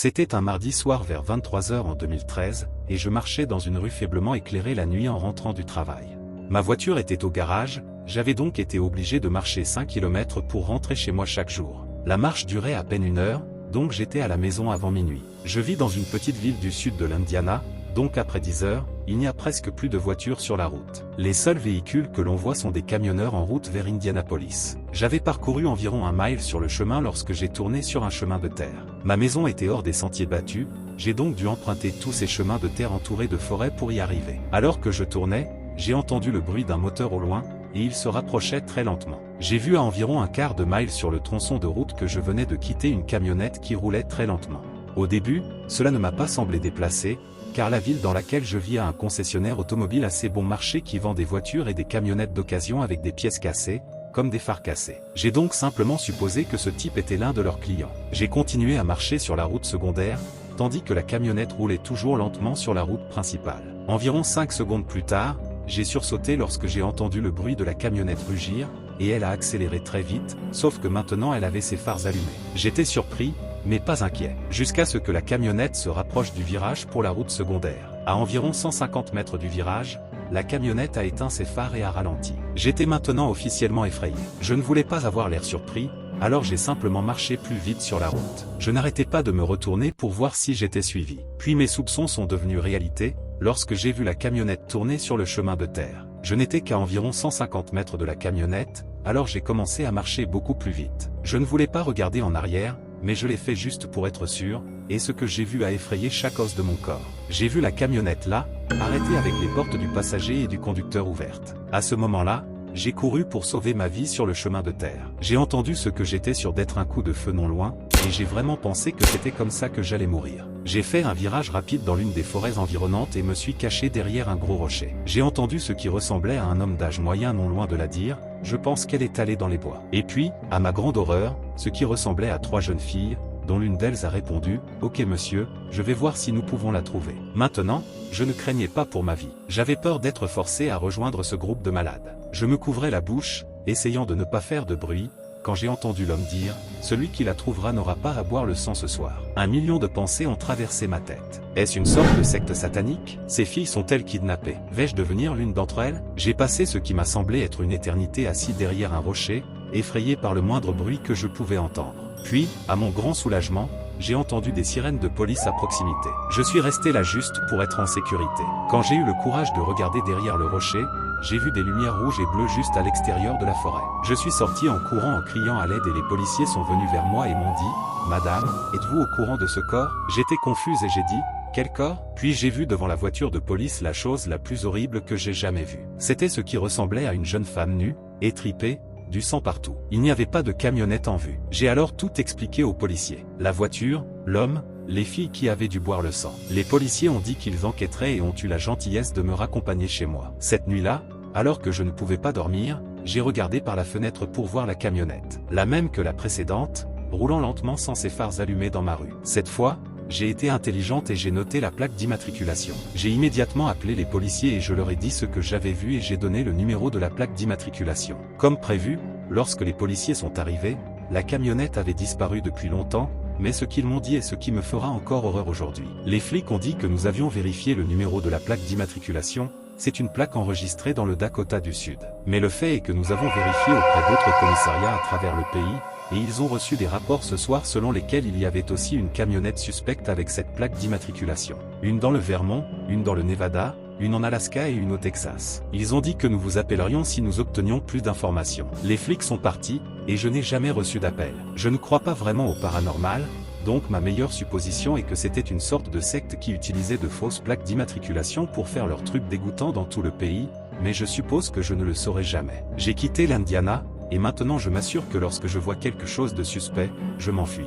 C'était un mardi soir vers 23 h en 2013, et je marchais dans une rue faiblement éclairée la nuit en rentrant du travail. Ma voiture était au garage, j'avais donc été obligé de marcher 5 km pour rentrer chez moi chaque jour. La marche durait à peine 1 heure, donc j'étais à la maison avant minuit. Je vis dans une petite ville du sud de l'Indiana, donc après 10 heures, il n'y a presque plus de voitures sur la route. Les seuls véhicules que l'on voit sont des camionneurs en route vers Indianapolis. J'avais parcouru environ 1 mile sur le chemin lorsque j'ai tourné sur un chemin de terre. Ma maison était hors des sentiers battus, j'ai donc dû emprunter tous ces chemins de terre entourés de forêts pour y arriver. Alors que je tournais, j'ai entendu le bruit d'un moteur au loin, et il se rapprochait très lentement. J'ai vu à environ un quart de mile sur le tronçon de route que je venais de quitter une camionnette qui roulait très lentement. Au début, cela ne m'a pas semblé déplacé, car la ville dans laquelle je vis a un concessionnaire automobile assez bon marché qui vend des voitures et des camionnettes d'occasion avec des pièces cassées, comme des phares cassés. J'ai donc simplement supposé que ce type était l'un de leurs clients. J'ai continué à marcher sur la route secondaire, tandis que la camionnette roulait toujours lentement sur la route principale. Environ 5 secondes plus tard, j'ai sursauté lorsque j'ai entendu le bruit de la camionnette rugir, et elle a accéléré très vite, sauf que maintenant elle avait ses phares allumés. J'étais surpris, mais pas inquiet, jusqu'à ce que la camionnette se rapproche du virage pour la route secondaire. À environ 150 mètres du virage, la camionnette a éteint ses phares et a ralenti. J'étais maintenant officiellement effrayé. Je ne voulais pas avoir l'air surpris, alors j'ai simplement marché plus vite sur la route. Je n'arrêtais pas de me retourner pour voir si j'étais suivi. Puis mes soupçons sont devenus réalité, lorsque j'ai vu la camionnette tourner sur le chemin de terre. Je n'étais qu'à environ 150 mètres de la camionnette, alors j'ai commencé à marcher beaucoup plus vite. Je ne voulais pas regarder en arrière, mais je l'ai fait juste pour être sûr, et ce que j'ai vu a effrayé chaque os de mon corps. J'ai vu la camionnette là, arrêtée avec les portes du passager et du conducteur ouvertes. À ce moment-là, j'ai couru pour sauver ma vie sur le chemin de terre. J'ai entendu ce que j'étais sûr d'être un coup de feu non loin, et j'ai vraiment pensé que c'était comme ça que j'allais mourir. J'ai fait un virage rapide dans l'une des forêts environnantes et me suis caché derrière un gros rocher. J'ai entendu ce qui ressemblait à un homme d'âge moyen non loin de la dire, je pense qu'elle est allée dans les bois. Et puis, à ma grande horreur, ce qui ressemblait à 3 jeunes filles, dont l'une d'elles a répondu, « Ok monsieur, je vais voir si nous pouvons la trouver. » Maintenant, je ne craignais pas pour ma vie. J'avais peur d'être forcé à rejoindre ce groupe de malades. Je me couvrais la bouche, essayant de ne pas faire de bruit, quand j'ai entendu l'homme dire, « Celui qui la trouvera n'aura pas à boire le sang ce soir. » 1 million de pensées ont traversé ma tête. Est-ce une sorte de secte satanique? Ces filles sont-elles kidnappées? Vais-je devenir l'une d'entre elles? J'ai passé ce qui m'a semblé être une éternité assis derrière un rocher, effrayé par le moindre bruit que je pouvais entendre. Puis, à mon grand soulagement, j'ai entendu des sirènes de police à proximité. Je suis resté là juste pour être en sécurité. Quand j'ai eu le courage de regarder derrière le rocher, j'ai vu des lumières rouges et bleues juste à l'extérieur de la forêt. Je suis sorti en courant en criant à l'aide et les policiers sont venus vers moi et m'ont dit « Madame, êtes-vous au courant de ce corps ?» J'étais confuse et j'ai dit « Quel corps ?» Puis j'ai vu devant la voiture de police la chose la plus horrible que j'ai jamais vue. C'était ce qui ressemblait à une jeune femme nue, étripée, du sang partout. Il n'y avait pas de camionnette en vue. J'ai alors tout expliqué aux policiers. La voiture, l'homme, les filles qui avaient dû boire le sang. Les policiers ont dit qu'ils enquêteraient et ont eu la gentillesse de me raccompagner chez moi. Cette nuit-là, alors que je ne pouvais pas dormir, j'ai regardé par la fenêtre pour voir la camionnette. La même que la précédente, roulant lentement sans ses phares allumés dans ma rue. Cette fois, j'ai été intelligente et j'ai noté la plaque d'immatriculation. J'ai immédiatement appelé les policiers et je leur ai dit ce que j'avais vu et j'ai donné le numéro de la plaque d'immatriculation. Comme prévu, lorsque les policiers sont arrivés, la camionnette avait disparu depuis longtemps, mais ce qu'ils m'ont dit est ce qui me fera encore horreur aujourd'hui. Les flics ont dit que nous avions vérifié le numéro de la plaque d'immatriculation, c'est une plaque enregistrée dans le Dakota du Sud. Mais le fait est que nous avons vérifié auprès d'autres commissariats à travers le pays, et ils ont reçu des rapports ce soir selon lesquels il y avait aussi une camionnette suspecte avec cette plaque d'immatriculation. Une dans le Vermont, une dans le Nevada, une en Alaska et une au Texas. Ils ont dit que nous vous appellerions si nous obtenions plus d'informations. Les flics sont partis, et je n'ai jamais reçu d'appel. Je ne crois pas vraiment au paranormal, donc ma meilleure supposition est que c'était une sorte de secte qui utilisait de fausses plaques d'immatriculation pour faire leurs trucs dégoûtants dans tout le pays, mais je suppose que je ne le saurai jamais. J'ai quitté l'Indiana, et maintenant je m'assure que lorsque je vois quelque chose de suspect, je m'enfuis.